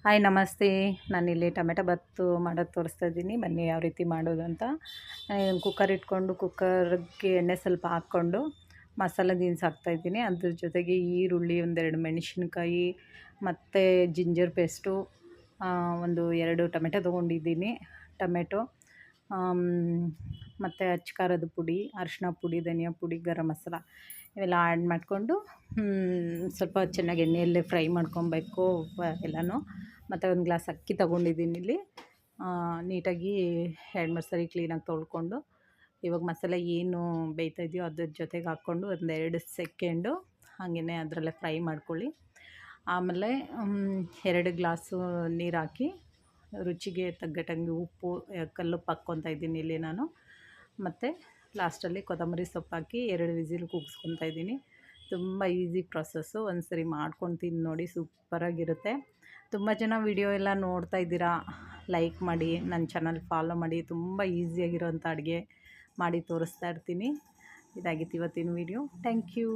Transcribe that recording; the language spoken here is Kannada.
ಹಾಯ್ ನಮಸ್ತೆ. ನಾನಿಲ್ಲಿ ಟೊಮೆಟೊ ಬಾತು ಮಾಡೋದು ತೋರಿಸ್ತಾ ಇದ್ದೀನಿ. ಬನ್ನಿ ಯಾವ ರೀತಿ ಮಾಡೋದು ಅಂತ. ಕುಕ್ಕರ್ ಇಟ್ಕೊಂಡು ಕುಕ್ಕರ್ಗೆ ಎಣ್ಣೆ ಸ್ವಲ್ಪ ಹಾಕ್ಕೊಂಡು ಮಸಾಲೆ ದಿನಸಿ ಹಾಕ್ತಾಯಿದ್ದೀನಿ. ಅದ್ರ ಜೊತೆಗೆ ಈರುಳ್ಳಿ, ಒಂದೆರಡು ಮೆಣಸಿನ್ಕಾಯಿ ಮತ್ತು ಜಿಂಜರ್ ಪೇಸ್ಟು, ಒಂದು 2 ಟೊಮೆಟೊ ತೊಗೊಂಡಿದ್ದೀನಿ. ಟೊಮೆಟೊ ಮತ್ತು ಅಚ್ಚ ಖಾರದ ಪುಡಿ, ಅರಿಶಿನ ಪುಡಿ, ಧನಿಯಾ ಪುಡಿ, ಗರಂ ಮಸಾಲ ಇವೆಲ್ಲ ಆ್ಯಡ್ ಮಾಡಿಕೊಂಡು ಸ್ವಲ್ಪ ಚೆನ್ನಾಗಿ ಎಣ್ಣೆಯಲ್ಲೇ ಫ್ರೈ ಮಾಡ್ಕೊಬೇಕು ಎಲ್ಲನೂ. ಮತ್ತು ಒಂದು ಗ್ಲಾಸ್ ಅಕ್ಕಿ ತೊಗೊಂಡಿದ್ದೀನಿ ಇಲ್ಲಿ. ನೀಟಾಗಿ 2-3 ಸರಿ ಕ್ಲೀನಾಗಿ ತೊಳ್ಕೊಂಡು ಇವಾಗ ಮಸಾಲೆ ಏನು ಬೇಯ್ತಾ ಇದೆಯೋ ಅದ್ರ ಜೊತೆಗೆ ಹಾಕ್ಕೊಂಡು ಒಂದು 2 ಸೆಕೆಂಡು ಹಾಗೇ ಅದರಲ್ಲೇ ಫ್ರೈ ಮಾಡ್ಕೊಳ್ಳಿ. ಆಮೇಲೆ 2 ಗ್ಲಾಸು ನೀರು ಹಾಕಿ ರುಚಿಗೆ ತಗ್ಗಟ್ಟಂಗೆ ಉಪ್ಪು, ಕಲ್ಲುಪ್ಪು ಹಾಕ್ಕೊತಾ ಇದ್ದೀನಿ ಇಲ್ಲಿ ನಾನು. ಮತ್ತು ಲಾಸ್ಟಲ್ಲಿ ಕೊತ್ತಂಬರಿ ಸೊಪ್ಪು ಹಾಕಿ 2 ವಿಸಿಲ್ ಕೂಗಿಸ್ಕೊತಾ ಇದ್ದೀನಿ. ತುಂಬ ಈಸಿ ಪ್ರಾಸೆಸ್ಸು. ಒಂದು ಸರಿ ಮಾಡ್ಕೊಂಡು ತಿಂದು ನೋಡಿ, ಸೂಪರಾಗಿರುತ್ತೆ. ತುಂಬ ಜನ ವಿಡಿಯೋ ಎಲ್ಲ ನೋಡ್ತಾ ಇದ್ದೀರಾ, ಲೈಕ್ ಮಾಡಿ, ನನ್ನ ಚಾನಲ್ ಫಾಲೋ ಮಾಡಿ. ತುಂಬ ಈಸಿಯಾಗಿರೋಂಥ ಅಡುಗೆ ಮಾಡಿ ತೋರಿಸ್ತಾ ಇರ್ತೀನಿ. ಇದಾಗಿತ್ತು ಇವತ್ತಿನ ವಿಡಿಯೋ. Thank you.